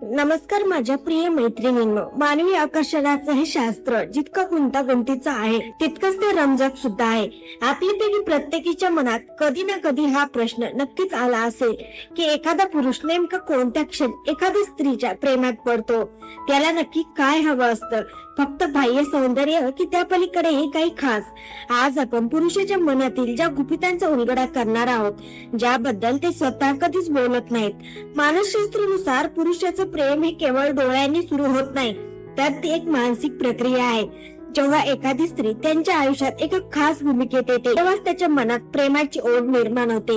नमस्कार माझ्या प्रिय मैत्रिणींनो. मानवी आकर्षणाचं हे शास्त्र जितकं गुंतागुंतीचं आहे तितकंच ते रंजक सुद्धा आहे. आपल्यापैकी प्रत्येकीच्या मनात कधी ना कधी हा प्रश्न नक्कीच आला असेल की एखादा पुरुष नेमका कोणत्या क्षण एखाद्या स्त्रीच्या प्रेमात पडतो. त्याला नक्की काय हवं असतं? फक्त बाह्य सौंदर्य की त्या पलीकडेही काही खास? आज आपण पुरुषाच्या मनातील ज्या गुपितांचा उलगडा करणार आहोत, ज्याबद्दल ते स्वतः कधीच बोलत नाहीत. मानसशास्त्रानुसार पुरुषाचं प्रेम हे केवळ डोळ्यांनी सुरू होत नाही, तर ती एक मानसिक प्रक्रिया आहे. जेव्हा एखादी स्त्री त्यांच्या आयुष्यात एका खास भूमिकेत येते तेव्हाच त्याच्या मनात प्रेमाची ओढ निर्माण होते.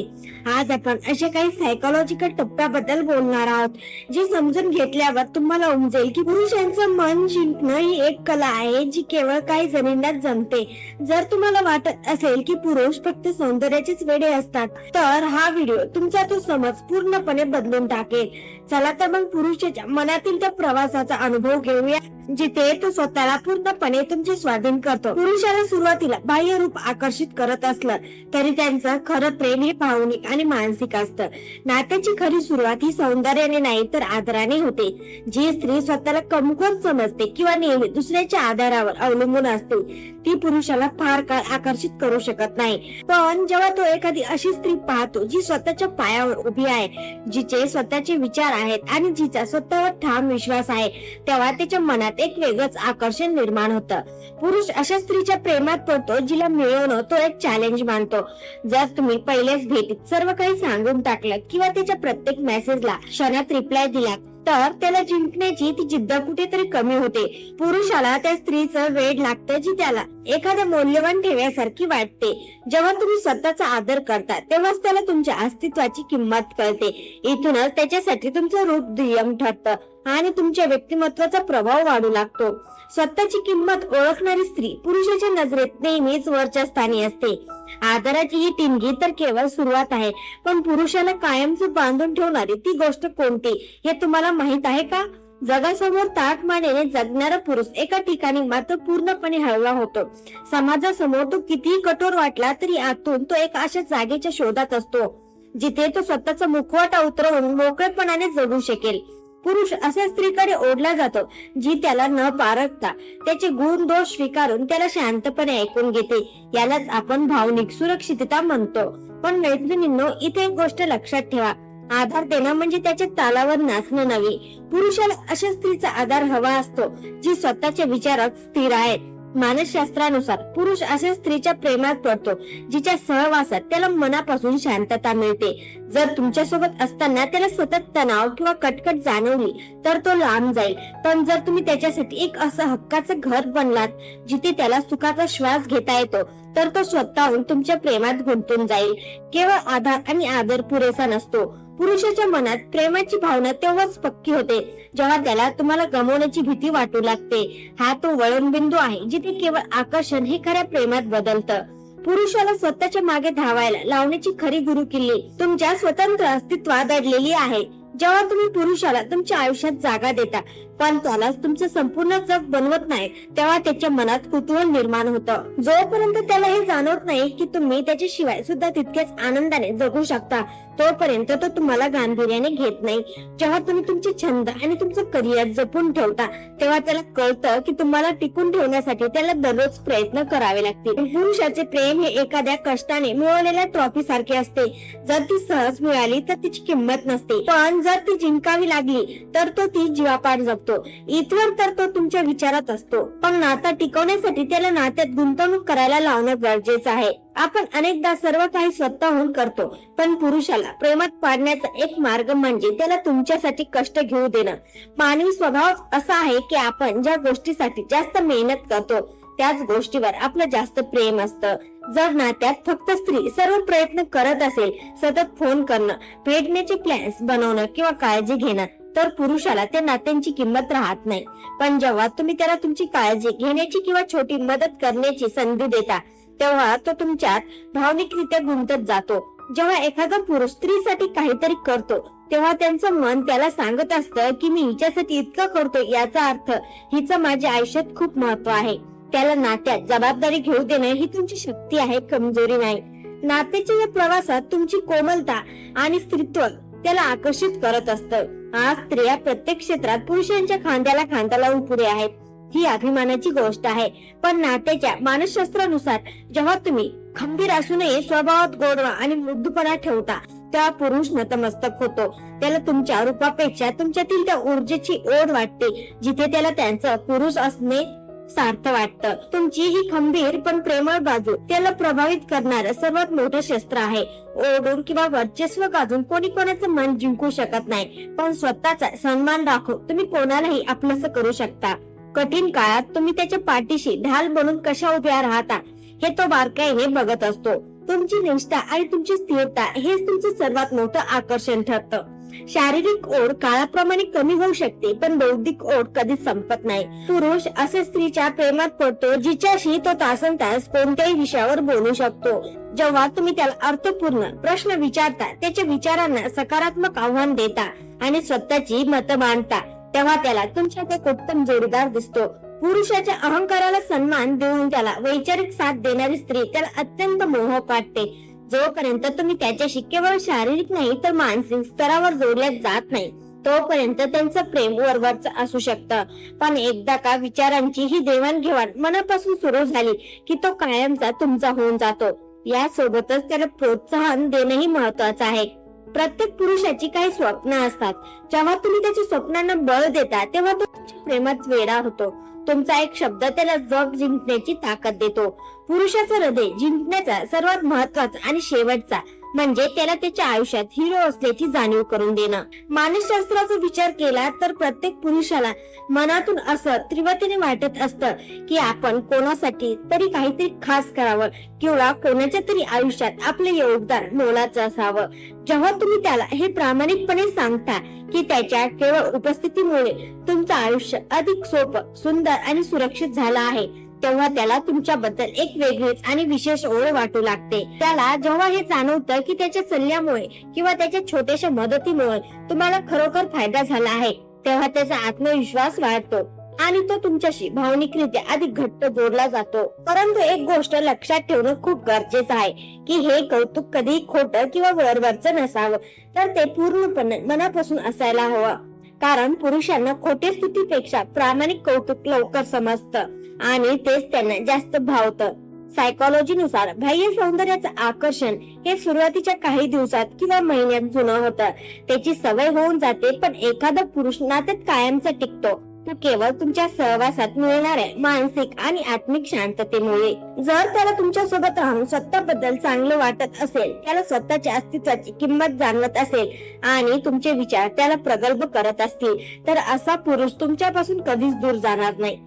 आज आपण अशा काही सायकोलॉजिकल टप्प्याबद्दल बोलणार आहोत जे समजून घेतल्यावर तुम्हाला उमजेल की पुरुषांचं मन जिंकणं ही एक कला आहे जी केवळ काही जणींनाच जमते. जर तुम्हाला वाटत असेल की पुरुष फक्त सौंदर्याचेच वेडे असतात, तर हा व्हिडिओ तुमचा तो समज पूर्णपणे बदलून टाकेल. चला तर मग पुरुषाच्या मनातील त्या प्रवासाचा अनुभव घेऊया जिथे तो स्वतःला पूर्णपणे तुमचे स्वाधीन करतो. पुरुषाला सुरुवातीला बाह्य रूप आकर्षित करत असलं तरी त्यांचं खरं प्रेम हे भावनिक आणि मानसिक असतं. नात्याची खरी सुरुवात ही सौंदर्याने नाही तर आदराने होते. जी स्त्री स्वतःला कमकुवत समजते किंवा नेहमी दुसऱ्याच्या आधारावर अवलंबून असते ती पुरुषाला फार काळ आकर्षित करू शकत नाही. पण जेव्हा तो एखादी अशी स्त्री पाहतो जी स्वतःच्या पायावर उभी आहे, जिचे स्वतःचे विचार आहेत आणि जिचा स्वतःवर ठाम विश्वास आहे, तेव्हा त्याच्या मनात एक वेगळंच आकर्षण निर्माण होतं. पुरुष अशा स्त्रीच्या प्रेमात पडतो जिला मिळवणं तो एक चॅलेंज मानतो. जर तुम्ही पहिल्याच भेटीत सर्व काही सांगून टाकलं किंवा त्याच्या प्रत्येक मेसेजला क्षणात रिप्लाय दिला तर त्याला जिंकण्याची ती जिद्द कुठेतरी कमी होते. पुरुषाला त्या स्त्रीचं वेड लागतं जी त्याला एखाद्या मौल्यवान ठेव्यासारखी वाटते. जेव्हा तुम्ही स्वतःचा आदर करता तेव्हाच त्याला तुमच्या अस्तित्वाची किंमत कळते. इथूनच त्याच्यासाठी तुमचं रूप दुय्यम ठरतं आणि तुमच्या व्यक्तिमत्वाचा प्रभाव वाढू लागतो. स्वतःची किंमत ओळखणारी स्त्री पुरुषाच्या नजरेत नेहमीच वरच्या स्थानी असते. आदराची ही टिंगी तर केवळ सुरुवात आहे, पण पुरुषाला कायमचं बांधून ठेवणारी ती गोष्ट कोणती हे तुम्हाला माहित आहे का? जगासमोर ताठ मानेने जगणारा पुरुष एका ठिकाणी मात्र पूर्णपणे हळवा होतो. समाजासमोर तो कितीही कठोर वाटला तरी आतून तो एक अशा जागेच्या शोधात असतो जिथे तो स्वतःचा मुखवटा उतरवून मोकळेपणाने जगू शकेल. पुरुष अशा स्त्रीकडे ओढला जातो जी त्याला न पारखता त्याचे गुण दोष स्वीकारून त्याला शांतपणे ऐकून घेते. यालाच आपण भावनिक सुरक्षितता म्हणतो. पण मैत्रिणींनो, इथे एक गोष्ट लक्षात ठेवा, आधार देणं म्हणजे त्याच्या तालावर नाचणं नव्हे. पुरुषाला अशा स्त्रीचा आधार हवा असतो जी स्वतःच्या विचारात स्थिर आहे. मानसशास्त्रानुसार पुरुष अशा स्त्रीच्या प्रेमात पडतो जिच्या सहवासात त्याला मनापासून शांतता मिळते. जर तुमच्यासोबत असताना त्याला सतत तणाव किंवा कटकट जाणवली तर तो लांब जाईल. पण जर तुम्ही त्याच्यासाठी एक असं हक्काचं घर बनलात जिथे त्याला सुखाचा श्वास घेता येतो तर तो स्वतःहून तुमच्या प्रेमात गुंतून जाईल. केवळ आधार आणि आदर पुरेसा नसतो. पुरुषाच्या मनात प्रेमाची भावना तेव्हाच पक्की होते जेव्हा त्याला तुम्हाला गमावण्याची भीती वाटू लागते. हा तो वळणबिंदू आहे जिथे केवळ आकर्षण हे खऱ्या प्रेमात बदलतं. पुरुषाला स्वतःच्या मागे धावायला लावण्याची खरी गुरुकिल्ली तुमच्या स्वतंत्र अस्तित्वात दडलेली आहे. जेव्हा तुम्ही पुरुषाला तुमच्या आयुष्यात जागा देता पण त्यालाच तुमचं संपूर्ण जग बनवत नाही, तेव्हा त्याच्या मनात कुतूहल निर्माण होतं. जोपर्यंत त्याला हे जाणवत नाही की तुम्ही त्याच्याशिवाय सुद्धा तितकेच आनंदाने जगू शकता, तोपर्यंत तो तुम्हाला गांभीर्याने घेत नाही. जेव्हा तुम्ही तुमचे छंद आणि तुमचं करिअर जपून ठेवता तेव्हा त्याला कळतं की तुम्हाला टिकून ठेवण्यासाठी त्याला दररोज प्रयत्न करावे लागतील. पुरुषाचे प्रेम हे एखाद्या कष्टाने मिळवलेल्या ट्रॉफी सारखे असते. जर ती सहज मिळाली तर तिची किंमत नसते, पण जर ती जिंकावी लागली तर तो ती जीवापाड जपतो. इथवर तर तो तुमच्या विचारात असतो. पण नातं टिकवण्यासाठी त्याला नात्यात गुंतवणूक करायला लावणं गरजेचं आहे. आपण अनेकदा सर्व काही स्वतःहून करतो, पण पुरुषाला प्रेमात पाडण्याचा एक मार्ग म्हणजे त्याला तुमच्यासाठी कष्ट घेऊ देणं. मानवी स्वभाव असा आहे की आपण ज्या गोष्टीसाठी जास्त मेहनत करतो त्याच गोष्टीवर आपलं जास्त प्रेम असतं. जर नात्यात फक्त स्त्री सर्व प्रयत्न करत असेल, सतत फोन करणं, भेटण्याचे प्लॅन्स बनवणं किंवा काळजी घेणं, तर पुरुषाला त्या नात्यांची किंमत राहत नाही. पण जेव्हा तुम्ही त्याला तुमची काळजी घेण्याची किंवा छोटी मदत करण्याची संधी देता तेव्हा तो तुमच्यात भावनिकरित्या गुंतत जातो. जेव्हा एखादा पुरुष स्त्रीसाठी काहीतरी करतो तेव्हा त्यांचं मन त्याला सांगत असतं की मी हिच्यासाठी इतकं करतो, याचा अर्थ हिचं माझ्या आयुष्यात खूप महत्व आहे. त्याला नात्यात जबाबदारी घेऊ देणं ही तुमची शक्ती आहे, कमजोरी नाही. नात्याच्या या प्रवासात तुमची कोमलता आणि स्त्रीत्व त्याला आकर्षित करत असतं। आज स्त्रिया प्रत्येक क्षेत्रात पुरुषांच्या खांद्याला खांदा लावून पुढे आहेत, ही अभिमानाची गोष्ट आहे। पण नात्याच्या मानसशास्त्रानुसार जेव्हा तुम्ही खंबीर असूनही स्वभावात गोडवा आणि मृदूपणा ठेवता, तेव्हा पुरुष नतमस्तक होतो। त्याला तुमच्या रूपापेक्षा तुमच्यातील त्या ऊर्जेची ओढ वाटते, जिथे त्याला त्यांचं पुरुष असणे सार्थ वाटतं। तुमची ही खंबीर पण प्रेमळ बाजू त्याला प्रभावित करणारं सर्वात मोठं शस्त्र आहे। ओढून किंवा वर्चस्व गाजून कोणी कोणाचं मन जिंकू शकत नाही, पण स्वतःचा सन्मान राखून तुम्ही कोणालाही आपलंसं करू शकता। कठीण काळात तुम्ही त्याच्या पाठीशी ढाल बनून कशा उभ्या राहता हे तो बारकाईने बघत असतो। तुमची निष्ठा आणि तुमची स्थिरता हेच तुमचं सर्वात मोठं आकर्षण ठरतं। शारीरिक ओढ काळाप्रमाणे कमी होऊ शकते, पण बौद्धिक ओढ कधीच संपत नाही। पुरुष असे स्त्रीच्या प्रेमात पडतो जिच्याशी तो तासनतास कोणत्याही विषयावर बोलू शकतो। जेव्हा तुम्ही त्याला अर्थपूर्ण प्रश्न विचारता, त्याच्या विचारांना सकारात्मक आव्हान देता आणि स्वतःची मतं मांडता, तेव्हा त्याला तुमच्यात एक उत्तम जोडीदार दिसतो। पुरुषाच्या अहंकाराला सन्मान देऊन त्याला वैचारिक साथ देणारी स्त्री त्याला अत्यंत मोहक वाटते। जोपर्यंत तुम्ही त्याच्याशी केवळ शारीरिक नाही तर मानसिक स्तरावर जोडल्या जात नाही, तोपर्यंत त्यांचं प्रेम वरवरचं असू शकतं। पण एकदा का विचारांची ही देवाणघेवाण मनापासून सुरू झाली की तो कायमचा तुमचा होऊन जातो। यासोबतच त्याला प्रोत्साहन देणंही महत्वाचं आहे। प्रत्येक पुरुषाची काही स्वप्न असतात, जेव्हा तुम्ही त्याच्या स्वप्नांना बळ देता तेव्हा तो तुमच्या प्रेमात वेडा होतो। तुमचा एक शब्द त्याला जग जिंकण्याची ताकद देतो। पुरुषाचं हृदय जिंकण्याचा सर्वात महत्वाचा आणि शेवटचा म्हणजे त्याला त्याच्या आयुष्यात हिरो असल्याची जाणीव करून देणं। मानसशास्त्राचा विचार केला तर प्रत्येक पुरुषाला मनातून असं तीव्रतेने वाटत असतं की आपण कोणासाठी तरी काहीतरी खास करावं किंवा कोणाच्या तरी आयुष्यात आपले योगदान मोलाचं असावं। जेव्हा तुम्ही त्याला हे प्रामाणिकपणे सांगता की त्याच्या केवळ उपस्थितीमुळे तुमचं आयुष्य अधिक सोपं, सुंदर आणि सुरक्षित झालं आहे, तेव्हा त्याला तुमच्याबद्दल एक वेगळीच आणि विशेष ओढ वाटू लागते। त्याला जेव्हा हे जाणवतं की त्याच्या सल्ल्यामुळे किंवा त्याच्या छोट्याशा मदतीमुळे तुम्हाला खरोखर फायदा झाला आहे, तेव्हा त्याचा आत्मविश्वास वाढतो आणि तो तुमच्याशी भावनिकरित्या अधिक घट्ट जोडला जातो। परंतु एक गोष्ट लक्षात ठेवणं खूप गरजेचं आहे की हे कौतुक कधी खोटं किंवा वरवरचं नसावं, तर ते पूर्णपणे मनापासून असायला हवं। कारण पुरुषांना खोटे स्तुतीपेक्षा प्रामाणिक कौतुक लवकर समजतं आणि तेच त्यांना जास्त भावतं। सायकोलॉजीनुसार बाह्य सौंदर्याचं आकर्षण हे सुरुवातीच्या काही दिवसात किंवा महिन्यात जुनं होतं, त्याची सवय होऊन जाते। पण एखादा पुरुष नात्यात कायमचा टिकतो तो केवळ तुमच्या सहवासात मिळणाऱ्या मानसिक आणि आत्मिक शांततेमुळे। जर त्याला तुमच्या सोबत राहून स्वतःबद्दल चांगलं वाटत असेल, त्याला स्वतःच्या अस्तित्वाची किंमत जाणवत असेल आणि तुमचे विचार त्याला प्रगल्भ करत असतील, तर असा पुरुष तुमच्यापासून कधीच दूर जाणार नाही।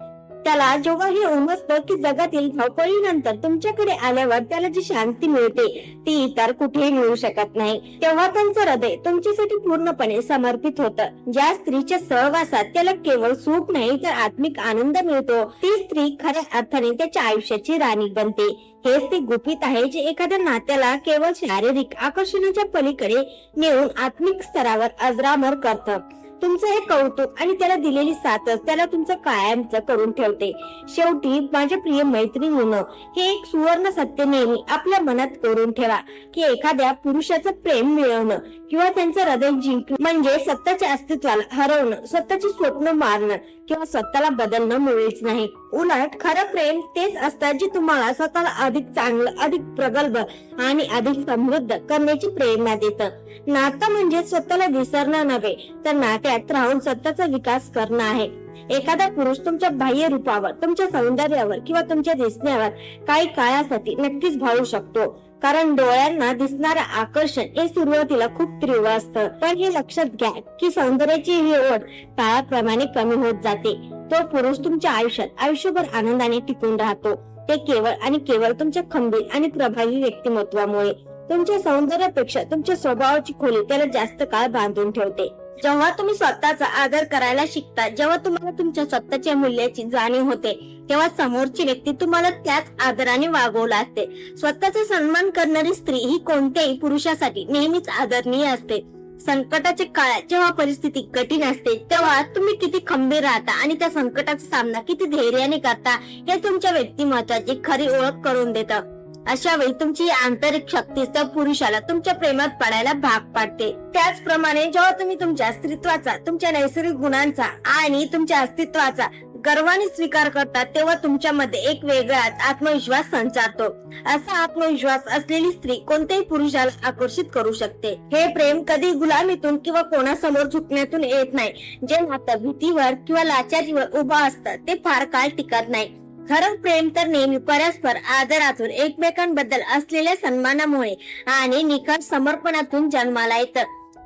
त्याला जेव्हा हे उमजतं की जगातील धावपळीनंतर तुमच्याकडे आल्यावर त्याला जी शांती मिळते ती इतर कुठेही मिळू शकत नाही, तेव्हा त्यांचं हृदय तुमच्यासाठी पूर्णपणे समर्पित होतं। ज्या स्त्रीच्या सहवासात त्याला केवळ सुख नाही तर आत्मिक आनंद मिळतो, ती स्त्री खऱ्या अर्थाने त्याच्या आयुष्याची राणी बनते। हेच ते गुपित आहे जे एखाद्या नात्याला केवळ शारीरिक आकर्षणाच्या पलीकडे नेऊन आत्मिक स्तरावर अजरामर करतं। तुमचं हे कौतुक आणि त्याला दिलेली साथच त्याला तुमचं कायमचं करून ठेवते। शेवटी माझ्या प्रिय मैत्रिणींनो, हे एक सुवर्ण सत्य नेहमी आपल्या मनात करून ठेवा की एखाद्या पुरुषाचं प्रेम मिळवणं किंवा त्यांचं हृदय जिंकणं म्हणजे स्वतःच्या अस्तित्वाला हरवणं, स्वतःची स्वप्न मारणं किंवा स्वतःला बदलणं मुळीच नाही। उलट खरं प्रेम तेच असतं जे तुम्हाला स्वतःला अधिक चांगलं, अधिक प्रगल्भ आणि अधिक समृद्ध करण्याची प्रेरणा देतं। नातं म्हणजे स्वतःला विसरणं नव्हे, तर नात्यात राहून स्वतःचा विकास करणं आहे। एखादा पुरुष तुमच्या बाह्य रूपावर, तुमच्या सौंदर्यावर किंवा तुमच्या दिसण्यावर काही काळासाठी नक्कीच भावू शकतो, कारण डोळ्यांना दिसणारं आकर्षण हे सुरुवातीला खूप तीव्र असतं। पण हे लक्षात घ्या की सौंदर्याची ही ओढ काळाप्रमाणे कमी होत जाते। तो पुरुष तुमच्या आयुष्यात आयुष्यभर आनंदाने टिकून राहतो, ते केवळ आणि केवळ तुमच्या खंबीर आणि प्रभावी व्यक्तिमत्वामुळे। तुमच्या सौंदर्यापेक्षा तुमच्या स्वभावाची खोली त्याला जास्त काळ बांधून ठेवते। जेव्हा तुम्ही स्वतःचा आदर करायला शिकता, जेव्हा तुम्हाला तुमच्या स्वतःच्या मूल्याची जाणीव होते, तेव्हा समोरची व्यक्ती तुम्हाला त्याच आदराने वागवू लागते। स्वतःचा सन्मान करणारी स्त्री ही कोणत्याही पुरुषासाठी नेहमीच आदरणीय असते। संकटाच्या काळात जेव्हा परिस्थिती कठीण असते, तेव्हा तुम्ही किती खंबीर राहता आणि त्या संकटाचा सामना किती धैर्याने करता, हे तुमच्या व्यक्तिमत्वाची खरी ओळख करून देतं। अशा वेळी तुमची आंतरिक शक्ती त्या पुरुषाला तुमच्या प्रेमात पडायला भाग पाडते. त्याचप्रमाणे जेव्हा तुम्ही तुमच्या स्त्रीत्वाचा, तुमच्या नैसर्गिक गुणांचा आणि तुमच्या अस्तित्वाचा गर्वाने स्वीकार करतात, तेव्हा तुमच्यामध्ये एक वेगळाच आत्मविश्वास संचारतो. असा आत्मविश्वास असलेली स्त्री कोणत्याही पुरुषाला आकर्षित करू शकते. हे प्रेम कधी गुलामीतून किंवा कोणासमोर झुकण्यातून येत नाही. जे नातं भीतीवर किंवा लाचारीवर उभा असतं ते फार काळ टिकत नाही. खरं प्रेम तर नेहमी परस्पर आदरातून, एकमेकांबद्दल असलेल्या सन्मानामुळे आणि निखळ समर्पणातून जन्माला येतं.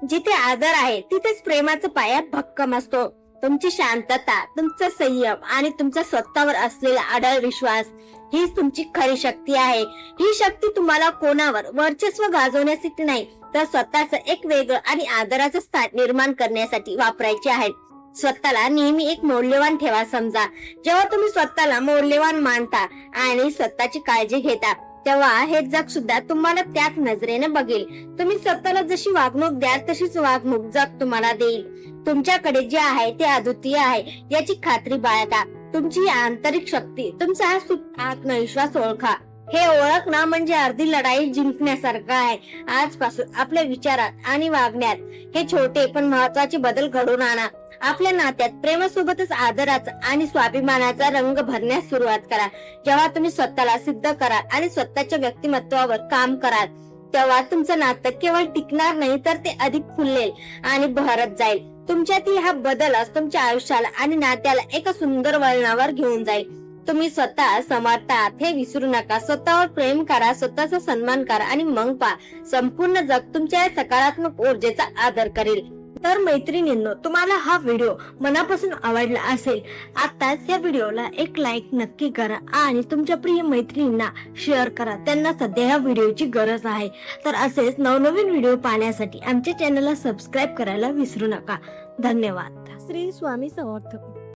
जिथे आदर आहे तिथेच प्रेमाचा पाया भक्कम असतो. तुमची शांतता, तुमचा संयम आणि तुमचा स्वतःवर असलेला अढळ विश्वास हीच तुमची खरी शक्ती आहे. ही शक्ती तुम्हाला कोणावर वर्चस्व गाजवण्यासाठी नाही, तर स्वतःच एक वेगळं आणि आदराचं स्थान निर्माण करण्यासाठी वापरायचे आहे. स्वतःला नेहमी एक मौल्यवान ठेवा. समजा, जेव्हा तुम्ही स्वतःला मौल्यवान मानता आणि स्वतःची काळजी घेता, तेव्हा हे जग सुद्धा तुम्हाला त्याच नजरेने बघेल. तुम्ही स्वतःला जशी वागणूक द्याल तशीच वागणूक जग तुम्हाला देईल. तुमच्याकडे जे आहे ते अद्वितीय आहे याची खात्री बाळगा. तुमची आंतरिक शक्ती, तुमचा हा आत्मविश्वास ओळखा. हे ओळखणं म्हणजे अर्धी लढाई जिंकण्यासारखं आहे. आजपासून आपल्या विचारात आणि वागण्यात हे छोटे पण महत्वाचे बदल घडवून आणा. आपल्या नात्यात प्रेमासोबतच आदराचा आणि स्वाभिमानाचा रंग भरण्यास सुरुवात करा. जेव्हा तुम्ही स्वतःला सिद्ध कराल आणि स्वतःच्या व्यक्तिमत्वावर काम कराल, तेव्हा तुमचं नातं केवळ टिकणार नाही, तर ते अधिक फुलेल आणि बहरत जाईल. तुमच्यातील हा बदलच तुमच्या आयुष्याला आणि नात्याला एका सुंदर वळणावर घेऊन जाईल. तुम्ही स्वतः समर्थात हे विसरू नका. स्वतःवर प्रेम करा, स्वतःचा सन्मान करा आणि मग पहा, संपूर्ण जग तुमच्या सकारात्मक ऊर्जेचा आदर करेल. तर मैत्रिणींनो, तुम्हाला हा व्हिडिओ मनापासून आवडला असेल, आताच या व्हिडिओला एक लाईक नक्की करा आणि तुमच्या प्रिय मैत्रिणींना शेअर करा. त्यांना सध्या या व्हिडिओची गरज आहे. तर असेच नवनवीन व्हिडिओ पाहण्यासाठी आमच्या चॅनलला सबस्क्राईब करायला विसरू नका. धन्यवाद. श्री स्वामी समर्थ.